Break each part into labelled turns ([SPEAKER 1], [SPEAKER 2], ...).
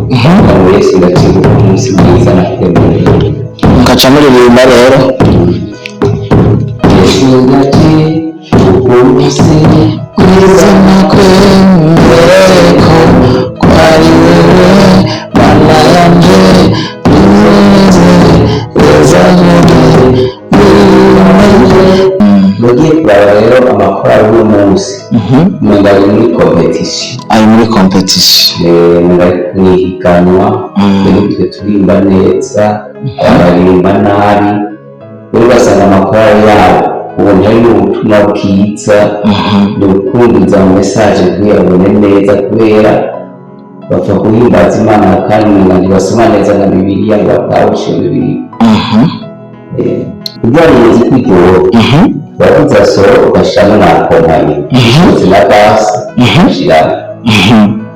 [SPEAKER 1] Yesu ndakibuka umunsi mwiza nateguye
[SPEAKER 2] mukaca muririmba rero
[SPEAKER 1] Yesu ndakibuka umunsi
[SPEAKER 2] mwiza nakwemereko ko ari wewe mana yanje
[SPEAKER 1] mugiye kuraba rero amakorali y'umunsi umenga ari muri competition mwihiganwa twe turimba neza abaririmba nabi rero ugasanga amakorali yabo ubona ari ubutumwa bwiza ni ukumviza mu message kuyabone neza kubera bapfa guhimbaza Imana kandi umenga ntibasoma neza na Bibiliya ngo batawushe Bibiliya ugerageza kwigora wabuze asoro ugashiramo nakompanyi na basi ugashiramo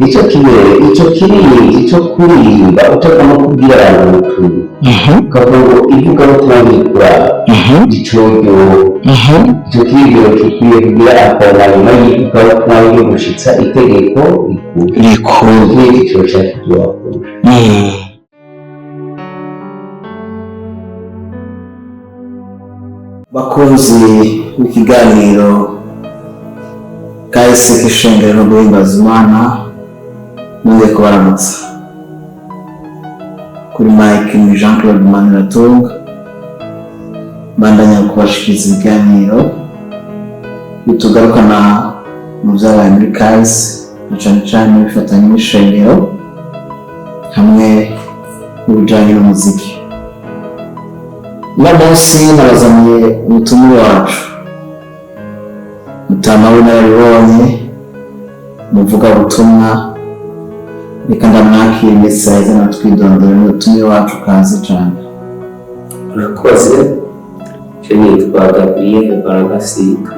[SPEAKER 1] icyo kibere icyo kirindi icyo kuririmba utagomba kubwira abantu ubutumwa ukavuga ngo ivugabutumwa ntikuraba icoryoha icyo kirindiro gikwiye kugira akompanyi nyuma y'ivugabutumwa yo gushitsa itegeko rikuru nk'iki cyo cyari kuryoha.
[SPEAKER 2] bakunzi b'ikiganiro kahise k'ishengero no guhimbaza Imana nongeye kubaramutsa kuri Mike ni Jean Claude Maniratunga mbandanya kubashikiriza ibiganiro bitugarukana mu byabaye muri kahise na cane cane bifatanye n'ishengero hamwe n'ibijanye n'umuziki. uno munsi narazaniye umutumire wacu mutama w'inararibonye umuvugabutumwa reka ndamwakire ndetse aheze natwidondora n'umutumire wacu kazi cane.
[SPEAKER 1] Urakoze je nitwa Gabriel Baragasika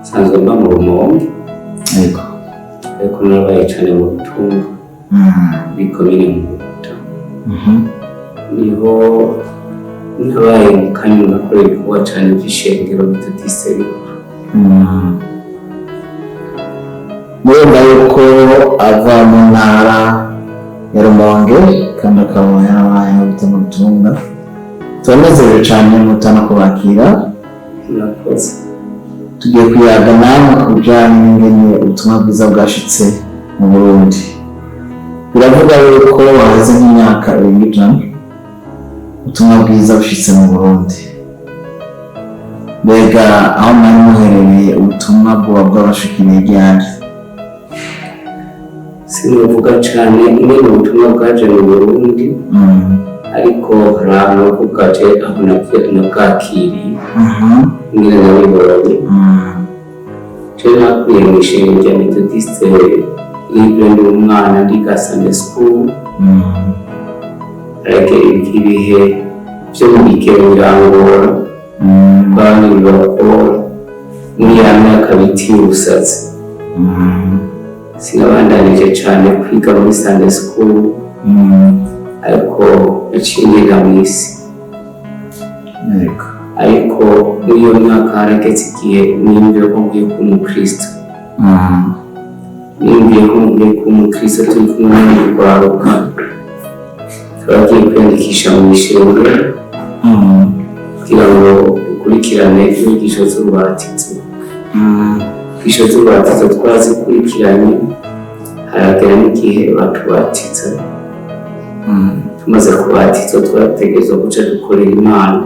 [SPEAKER 1] sanzwe mba mu Rumonge ariko narabaye cane mu Butumwa bikomeye mu Buta niho nabaye mu kanya nakorera ibikorwa cane vy'ishengero bitadiseri
[SPEAKER 2] murumva yuko ava mu ntara ya Rumonge kandi akaba yarabaye mu Butumwa. Turanezerewe cane mutana kubakira.
[SPEAKER 1] Urakoze
[SPEAKER 2] tugiye kuyaga namwe ku bijanye n'ingene ubutumwa bwiza bwashitse mu Burundi. Biravuga yuko haheze nk'imyaka 100 ubutumwa bwiza bushitse mu Burundi. Mbega aho mwari muherereye ubutumwa bwoba bwabashikiriye ryari?
[SPEAKER 1] sinovuga cane ingene ubutumwa bwaje mu Burundi ariko rano kugaje aho nabwakiriye ingene nabibonye je nakwiye mw'ishengero rya Methodiste libre ndi umwana ndiga Sunday school ariko ibihe vyo mu bigero birangora kandi bibakora muri ya myaka bitiye ubusatsi sinabandanije cane kwiga muri Sunday school ariko naciye niga mw'isi ariko muri iyo myaka harageze igihe nimvye ko ngiye kuba umukristo nimvye ko ngiye kuba umukristo turi kumwe n'urwaruka turagiye kwiyandikisha mu ishengero kugira ngo dukurikirane inyigisho z'ububatizo. Inyigisho z'ububatizo twazikurikiranye haragera n'igihe batubatiza tumaze kubatizwa twategerezwa guca dukorera Imana.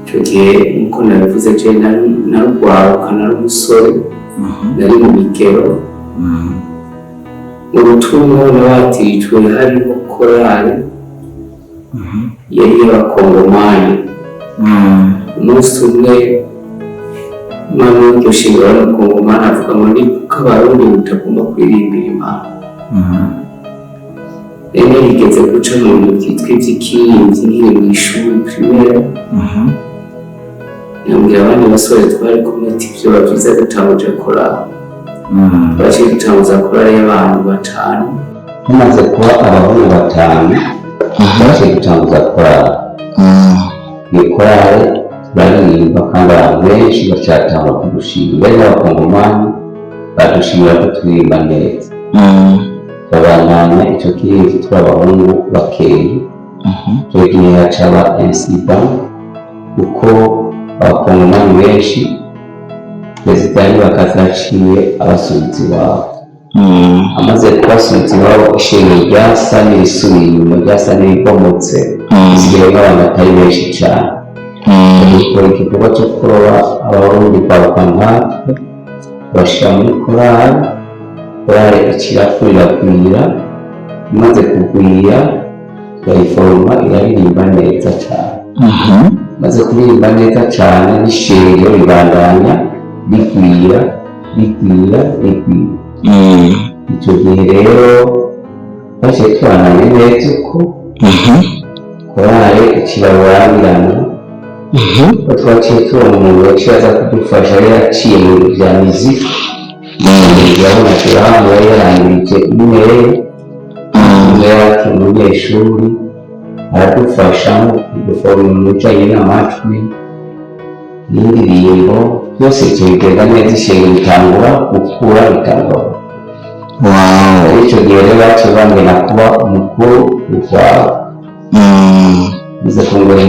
[SPEAKER 1] Icyo gihe nkuko nabivuze je narugwaruka nari umusore nari mu bigero mu butumwa nabatirijwe hariho korali yari y'abakongomani. Umunsi umwe umwana w'iryo shingiro w'abakongomani avuga ngo nibuka abarundi mutagomba kwirimbira Imana. Rero rigeze guca mu bintu vyitwa ivy'ikirimvyi nkiri mw'ishuri primaire nambwira abandi basore twari kumwe ati vyoba vyiza dutanguje korali. Twaciye dutanguza korali y'abantu 5 tumaze kuba abahungu 5 twaciye dutanguza korali. Iyo korali baririmba kandi abantu benshi bacatanga kudushimira mbere n'abakongomani badushimira ko turirimba neza babandanya icyo kirinzi tw'abahungu bakeye. Icyo gihe hacaba insida kuko abakongomani benshi perezida bakazaciye abasubizi babo. Amaze kubasubiza iwabo ishingiro ryasa n'irisubiye inyuma, ryasa n'iribomotse, isigaye nk'abantu atari benshi cyane. Dukora igikorwa cyo kuroba abarundi kwaruka nkatwe, bashyira muri korali ikirafu iragwira, imaze kugwira irayiforoma iraririmba neza cyane. Maze kuririmba neza cyane n'ishengero ribandanya rigwira. Icyo gihe rero twaciye tubananye neza uko korali ikirabirana, ko twaciye tubona umuntu waciye aza kudufasha, yari yaciye mu bintu bya muzika, urabona turahamwe yari yarangirije imeri yake umunyeshuri aradufasha kuduforoma mu bijyanye n'amajwi n'indirimbo byose icyo bigenda neza, ishengero ritangura gukura ritangura. Icyo gihe rero baciye bambwira kuba umukuru w'urwawe, bize kungura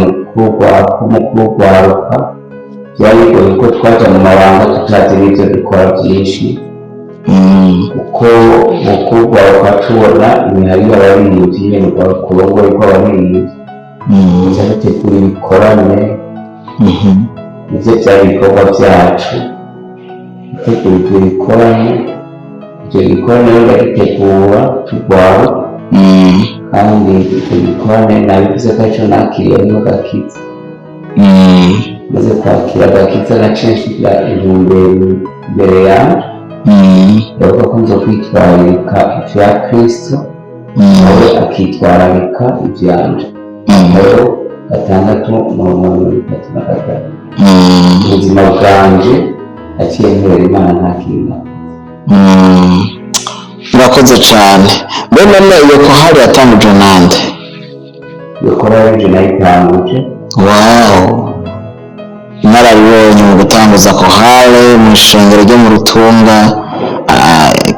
[SPEAKER 1] umukuru w'urwaruka, byari bigoye ko twajya mu mabanga tutazi n'ibyo dukora byinshi, kuko umukuru w'urwaruka tubona imihari y'abaririmbyi nyine ku rugo rw'abaririmbyi, biza dutegura ibikorane, nibyo byari ibikorwa byacu, gutegura ibyo bikorane. Icyo gikorane rero ndagitegura turwawe, kandi icyo gikorane nabivuze ko aricyo nakiriye arimo Gakiza. Maze kwakira Gakiza naciye nshyira intumbero imbere yanjye, ndavuga ko nza kwitwararika ibya Kristo, nawe akitwararika ibyanje. Rero 6:33 ubuzima bwanje naciye nkorera Imana nta kintu.
[SPEAKER 2] Murakoze cyane. Mbona iyo kohari yatanguje nande?
[SPEAKER 1] Iyo kohari nayitanguje.
[SPEAKER 2] Narabibonye mu gutanguza kohari mu ishengero ryo mu Rutunga,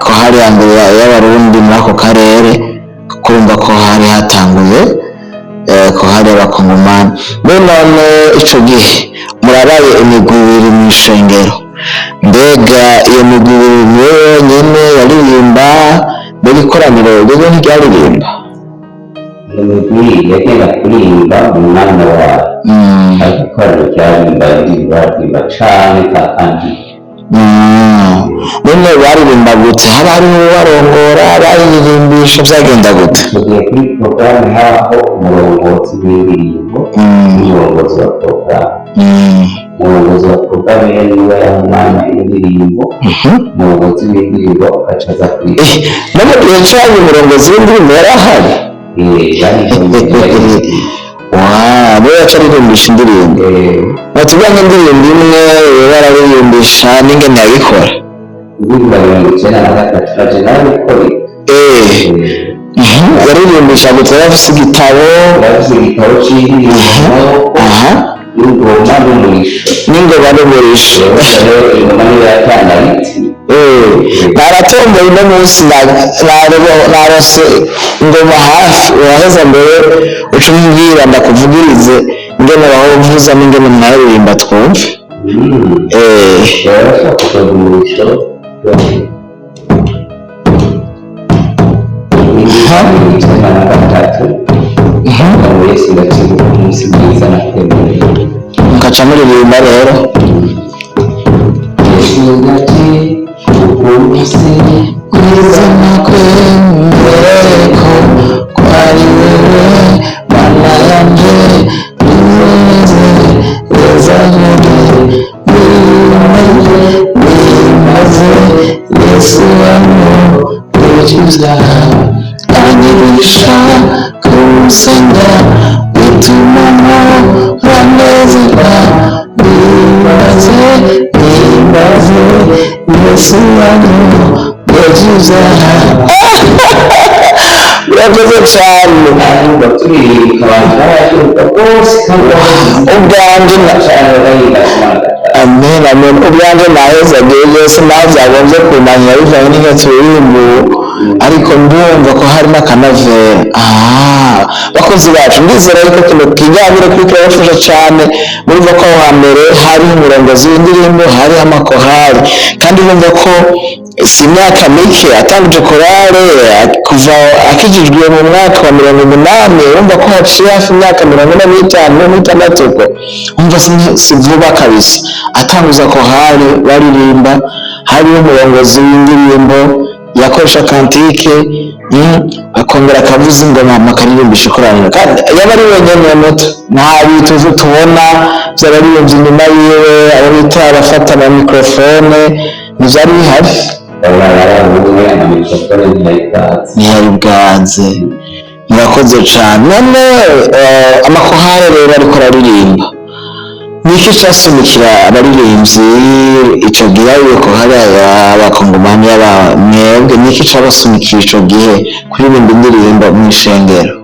[SPEAKER 2] kohari ya mbere y'abarundi muri ako karere, kumva ko hari hatanguye kohari y'abakongomani. None icyo gihe murabaye imigwi ibiri mu ishengero, mbega iyo migwi ibiri yonyine yaririmba, mbega ikoraniro rero ntiryaririmba?
[SPEAKER 1] Iyo migwi yagenda kuririmba mu mwanya wawe, ariko ikoraniro ryaririmba cyane kandi
[SPEAKER 2] none baririmba gute? Haba hariho ubarongora, baririmbisha, byagenda gute?
[SPEAKER 1] tugiye kuri porogaramu haho umurongozi w'indirimbo n'umurongozi wa porogaramu. Umurongozi wa porogaramu rero niwe yaha umwanya indirimbo, umurongozi w'indirimbo agaca aza kuririmba.
[SPEAKER 2] No mu gihe cyabo umurongozi w'indirimbo yari ahari? Niwe yaca aririmbisha indirimbo. Batubwira nk'indirimbo imwe bararirimbisha n'ingene yabikora?
[SPEAKER 1] Indirimbo 93 naje nabikore.
[SPEAKER 2] Yaririmbisha gute? Yarafise igitabo
[SPEAKER 1] cy'indirimbo, n'ingoma n'umurisho. Ingoma niyo yatangaritse.
[SPEAKER 2] Naratomboye uno munsi narose ingoma hafi, uraheza mbere uca umbwira ndakuvugirize ingene bavuza n'ingene mwaririmba twumve.
[SPEAKER 1] Yarashaka kuvuga umurisho Yesu ndakibuka umunsi mwiza nakwemeye,
[SPEAKER 2] mugaca muririmba rero.
[SPEAKER 1] Yesu ndakibuka umunsi
[SPEAKER 2] mwiza nakwemeye ko ari wewe Mana yanje, nimeze neza nimaze Yesu wanyoza anyigisha kusenga, bituma banezerwa. Nimbaze Yesu wanyoza. Urakoze cyane. Amen. Ubwanjye naheza agiye Yesu nazagombye kumenya bivanye n'inka turirimbo ariko ndumva ko harimo akanovera. Bakozi bacu ndizera yuko kino kiganiro kuri kirabafasha cyane. Murumva ko aho hambere hari umurongozi w'indirimbo, hari amakorali, kandi urumva ko si imyaka mike atangije korale kuva akijijwe mu mwaka wa 80. Urumva ko haciye hafi imyaka 45 ko umva si vuba kabisa atanguza korale baririmba. Hari umurongozi w'indirimbo yakoresha kantike, akongera akavuza ingoma makaririmbisha ikoraniro, kandi yaba ari wenyine muto, nta bintu tubona by'abaririmbyi inyuma yiwe, abo bita abafata na mikrofone ntibyari bihari. Ntiyari bwanze. Murakoze cyane. None amakorali rero ariko araririmba, niki cyasumikira abaririmbyi icyo gihe yuko hari abakongomani y'abamwebwe, niki cyabasumikira icyo gihe kuririmba indirimbo mu ishengero?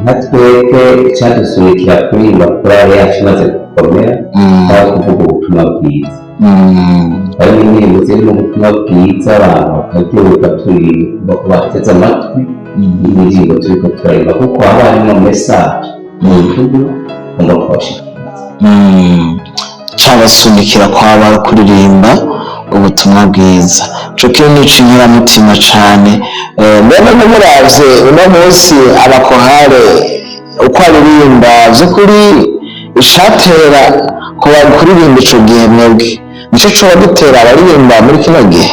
[SPEAKER 1] nka twebwe icyadusumikira kuririmba korali yacu imaze gukomera cyangwa kuvuga ubutumwa bwiza. hari n'indirimbo zirimo ubutumwa bwiza abantu bakaryoherwa turirimba, bateze amatwi indirimbo turiko turaririmba, kuko haba harimo mesaje mu bihugu ugomba kubashika.
[SPEAKER 2] Cyabasunikira kwaba kuririmba ubutumwa bwiza, cyo kintu n'ikinyuramutima cyane. Mbona muravye uno munsi abakorale uko aririmba by'ukuri icatera kuba kuririmba ico gihe mwebwe nicyo cyoba gutera abaririmba muri kino gihe?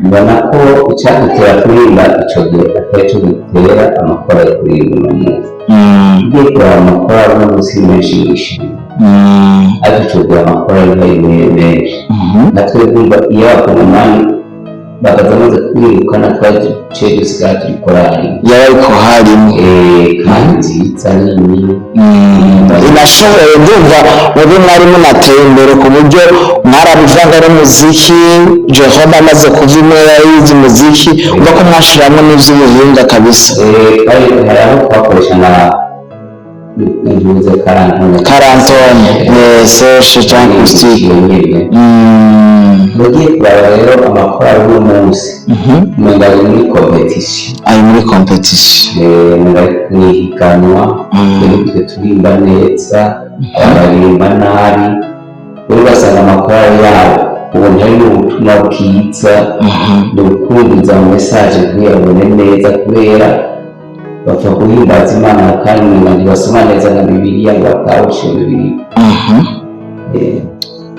[SPEAKER 1] mbona ko icyadutera kuririmba icyo gihe atari cyo gitera amakorali kuririmba uno munsi. ugiye kureba amakorali uno munsi menshi yishimye, ariko icyo gihe amakorali yari menshi. natwe kumva iyo abakongomani bagaza amaze kwirukana twaciye dusigaye turi korali
[SPEAKER 2] yaba ariko harimo
[SPEAKER 1] kandi nziza nini
[SPEAKER 2] inashoboye. ndumva mwebwe mwari munateye imbere ku buryo mwarabivanga n'umuziki. Jehova amaze kuva imera y'izi muziki uva ko mwashiramo n'ivy'ubuhinga kabisa.
[SPEAKER 1] kandi hari aho twakoresha na impuze
[SPEAKER 2] karantone seshe cyangwa akusitike.
[SPEAKER 1] mugiye kuraba rero amakorali uno munsi umenga ari muri kompetisiyo,
[SPEAKER 2] ari muri kompetisiyo,
[SPEAKER 1] mwihiganwa. twe turimba neza, abaririmba nabi, rero ugasanga amakorali yabo ubona ari ubutumwa bwiza, ni ukumviza mu mesaje ntiyabone neza, kubera bapfa guhimbaza Imana kandi ntibasoma neza na Bibiliya ngo batahushe Bibiliya.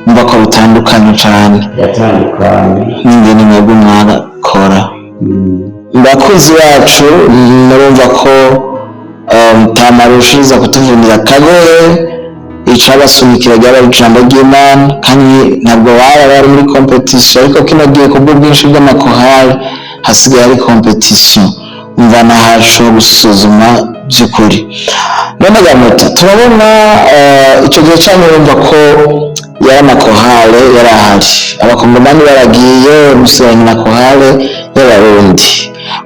[SPEAKER 2] mva ko bitandukanye cyane,
[SPEAKER 1] yatandukanye
[SPEAKER 2] n'ingene mwebwe mwarakora. Bakunzi bacu murumva ko mutamarushiza kutuvunira akagore icabasunikira ryaba ijambo ry'Imana, kandi ntabwo bari muri competition, ariko kino gihe kubwo bwinshi bw'amakorali hasigaye ari competition. mva nahacu gusuzuma by'ukuri. none gamuta turabona icyo gihe cyane urumva ko yari amakorali yari ahari, abakongomani baragiye gusenga amakorali y'abarundi.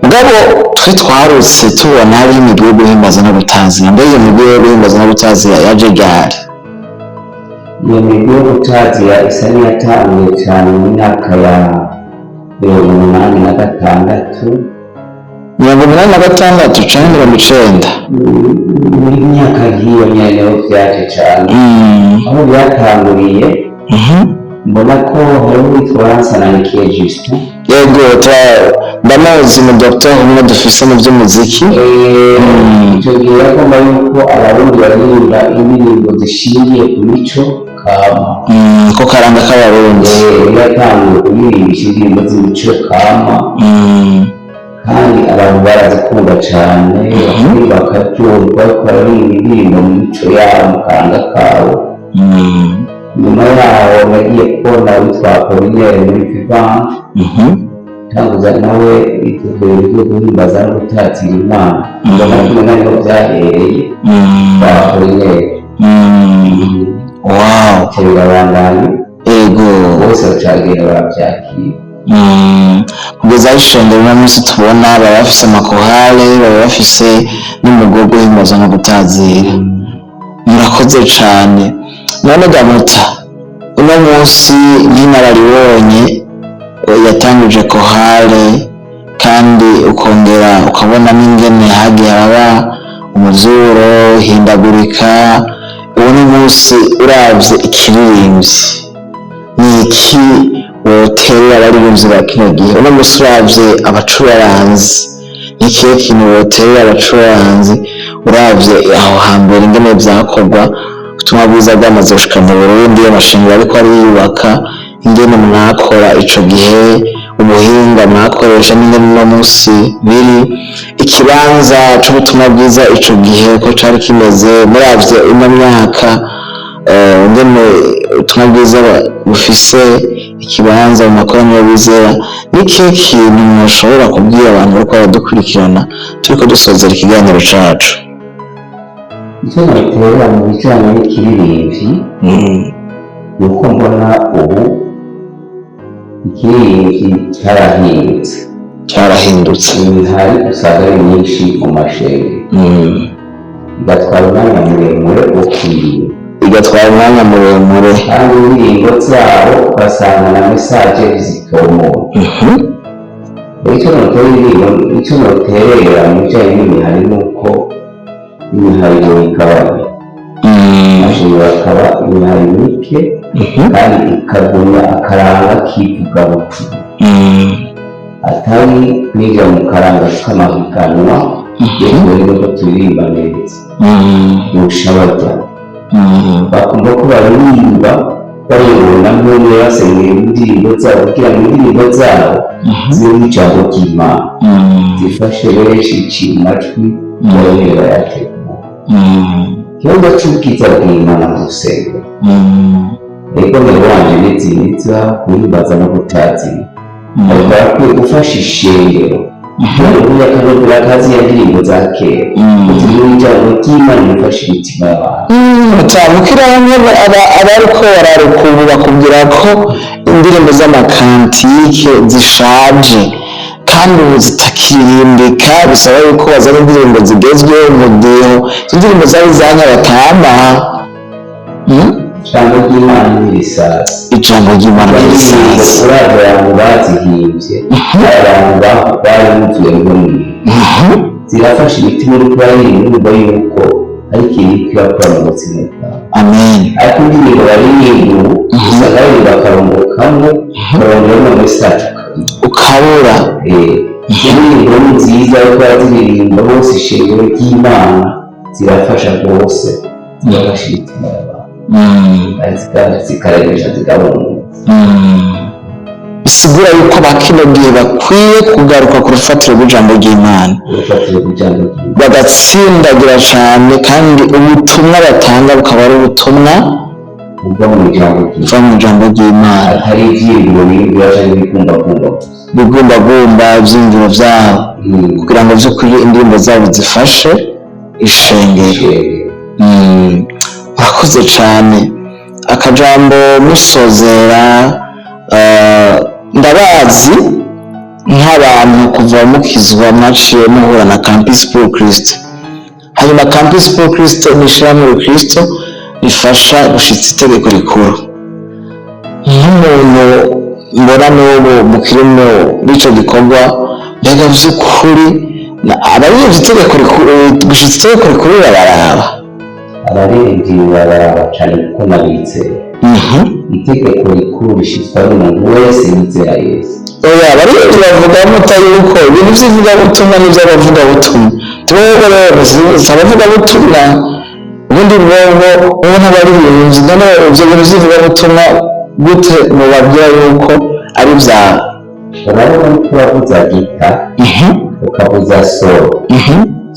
[SPEAKER 2] mugabo twe twarutse tubona hari imigwi yo guhimbaza no gutazira. mbega imigwi yo guhimbaza no gutazira yaje ryari?
[SPEAKER 1] iyo migwi yo gutazira isa n'iyatanguye cyane mu myaka ya 86
[SPEAKER 2] 86 cyangwa 90?
[SPEAKER 1] muri myaka nk'iyo nyene ho byaje cyane. aho byatanguriye mbona ko hari uwitwa Hansanakiye Justin.
[SPEAKER 2] yego ndamuzi mu docteur umwe dufise mu by'umuziki.
[SPEAKER 1] icyo gihe yagomba yuko abarundi baririmba indirimbo zishingiye ku mico kama,
[SPEAKER 2] ko karanga k'abarundi.
[SPEAKER 1] yatanguye kuririmba indirimbo z'imico kama, kandi abantu barazikunda cyane, bakaryoherwa ko baririmba indirimbo mu mico yabo, mu karanga kabo. nyuma yaho nagiye kubona witwa Apollinaire muri Vivante, tanguza nawe itegura ibyo guhimbaza no gutatira Imana. mbona ko niho byahereye kwa Apollinaire. birabandanya,
[SPEAKER 2] yego
[SPEAKER 1] bose bacagenda barabyakira.
[SPEAKER 2] kugeza aho ishengero uno munsi tubona baba bafise amakorali, baba bafise n'umugwi wo guhimbaza no gutazira. murakoze cyane. none gamuta uno munsi nk'inararibonye yatanguje korali kandi ukongera ukabona n'ingene hagiye haraba umuzuro hindagurika. uwo ni munsi uravye ikiririmbyi ni iki woterera abaririmbyi ba kino gihe? uno munsi uravye abacuraranzi ni ikihe kintu woterera abacuraranzi uravye aho hambere ingene vyakorwa? ubutumwa bwiza bwamaze gushika mu Burundi, amashengero ariko ariyubaka, ingene mwakora ico gihe, ubuhinga mwakoresha n'ingene uno munsi biri, ikibanza c'ubutumwa bwiza ico gihe ko cari kimeze, muravye ino myaka ingene ubutumwa bwiza bufise ikibanza mu makoraniro y'abizera. n'ikihe kintu mushobora kubwira abantu bariko baradukurikirana turiko dusozera ikiganiro cacu?
[SPEAKER 1] icyo nabiterera mu bijyanye n'ikiririmbyi ni uko mbona ubu ikiririmbyi cyarahindutse, imihari usanga ari myinshi mu mashengero, igatwara umwanya muremure wo kwirinda, kandi indirimbo zabo ugasanga na mesaje zitomoye. icyo noterera mu bijyanye n'imihari ni uko imihari ikabanya, amashengero akaba imihari mike kandi ikagumya akaranga k'ivugabutumwa, atari kwiga mu karanga k'amahiganwa yewe nuko turirimba neza mushabarya. bakumva ko baririmba baribona nk'umwe basengera indirimbo zabo kugira ngo indirimbo zabo zibe ijambo ry'Imana, zifashe benshi iciye amatwi bongere bayategura. ikibazo c'ubwiza bw'Imana mu rusengero, rero mbere wanje neza kuhimbaza no gutazira, ariko barakwiye gufasha ishengero kugira ngo akazi ya ndirimbo za kera kugira ijambo ry'Imana rifashe imitima y'abantu.
[SPEAKER 2] Utabukira abariko bararukubu bakubwira ko indirimbo z'amakantike zishaje kandi ubu zitakirimbika, bisaba yuko bazana indirimbo zigezweho umudiho, izo ndirimbo zari zanyabatama.
[SPEAKER 1] ijambo ry'Imana n'irisazi, urabye abantu bazihimbye, abantu baramuvuye ngo zirafasha imitima uri kubaririmba yuko ari ikintu kirakora mu buzima bwawe. ariko indirimbo baririmba ubu usanga baririmba akarongo kamwe karongeramo mesaje
[SPEAKER 2] ukabura.
[SPEAKER 1] indirimbo ni nziza ariko baraziririmba bose ishengero ry'Imana zirafasha rwose, zirafasha imitima y'abantu, zikaregesha zigabunga.
[SPEAKER 2] bisigura yuko bakino gihe bakwiye kugaruka ku rufatiro rw'ijambo ry'Imana, bagatsindagira cyane, kandi ubutumwa batanga bukaba ari ubutumwa buva mu ijambo ry'Imana.
[SPEAKER 1] hari ivyiyumviro
[SPEAKER 2] bigumbagumba ivyiyumviro vyabo kugira ngo vy'ukuri indirimbo zabo zifashe ishengero. Murakoze cane. akajambo musozera, ndabazi nk'abantu kuva mukizwa mwaciye muhura na Campus pour Christ. hanyuma Campus pour Christ ni ishirahamwe rikristo rifasha gushitsa itegeko rikuru. nk'umuntu mbona n'ubu mukiri muri ico gikorwa, mbega vy'ukuri abaririmbyi itegeko rikuru, gushitsa itegeko rikuru bararaba?
[SPEAKER 1] abaririmbyi bararaba cane kuko nabizera itegeko rikuru rishitswa n'umuntu wese yizera Yesu.
[SPEAKER 2] abaririmbyi bavuga muta yuko ibintu vy'ivugabutumwa n'ivy'abavugabutumwa, twebwe rero si abavugabutumwa, ubundi bobo ubona abaririmbyi, none ivyo bintu vy'ivugabutumwa gute mubabwira yuko ari vyabo?
[SPEAKER 1] urabona ko uravuza gita ukavuza solo,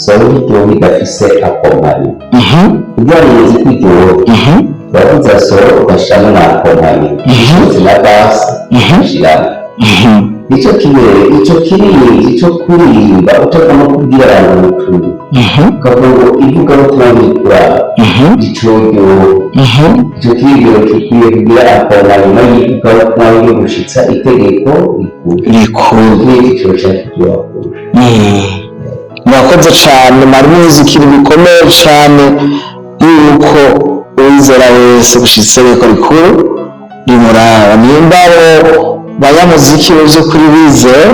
[SPEAKER 1] solo n'iryobo idafise akompanyi, kugira ngo uzi ko iryobo uravuza solo ugashiramo n'akompanyi na basi ushiramo. icyo kiririmbyi cyo kuririmba utagomba kubwira abantu ubutumwa, ukavuga ngo ivugabutumwa ntikuraba icoryobo, icyo kiririmbiro gikwiye kugira akompanyi y'ivugabutumwa yo gushitsa itegeko rikuru. n'igiciro cyakiryoha kurusha.
[SPEAKER 2] murakoze cane, mwari muzi ikintu bikomeye cane yuko uwizera wese gushitsa itegeko rikuru rimuraba. nimba abo banyamuziki by'ukuri bizera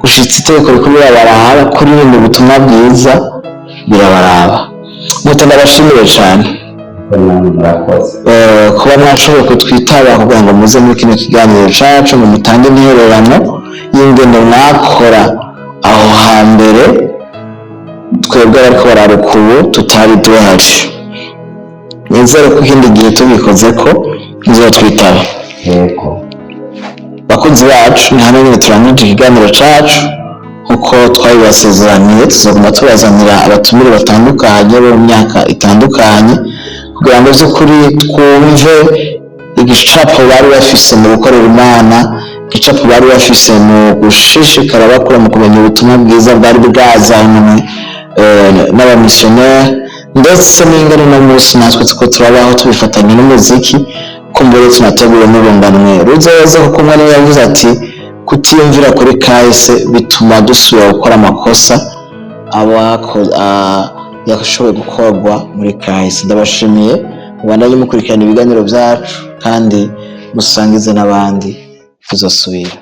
[SPEAKER 2] gushitsa itegeko rikuru birabaraba, kuririmba ubutumwa bwiza birabaraba. Muto ndabashimiye cyane kuba mwashoboye kutwitaba kugira ngo muze muri kino kiganiro cacu ngo mutange intererano y'ingendo mwakora aho hambere twebwe ariko bararuka ubu tutari duhari. Nizere ko ikindi gihe tubikoze ko muzotwitaba. Bakunzi bacu ni hano nyine turangije ikiganiro cacu uko twabibasezeraniye. Tuzoguma tubazanira abatumire batandukanye bo mu myaka itandukanye kugira ngo by'ukuri twumve igicapo bari bafise mu gukorera Imana, igicapo bari bafise mu gushishikara bakora mu kumenya ubutumwa bwiza bwari bwazanywe n'abamisiyoneri, ndetse n'ingano no munsi natwe tuko turabaho tubifatanya n'umuziki kumbure tunateguye n'urunganwe ruzoza, kuko umwe yavuze ati kutiyumvira kuri kahise bituma dusubira gukora amakosa yashoboye gukorwa muri kahise. Ndabashimiye mubandanye mukurikirana ibiganiro byacu kandi musangize n'abandi tuzosubira.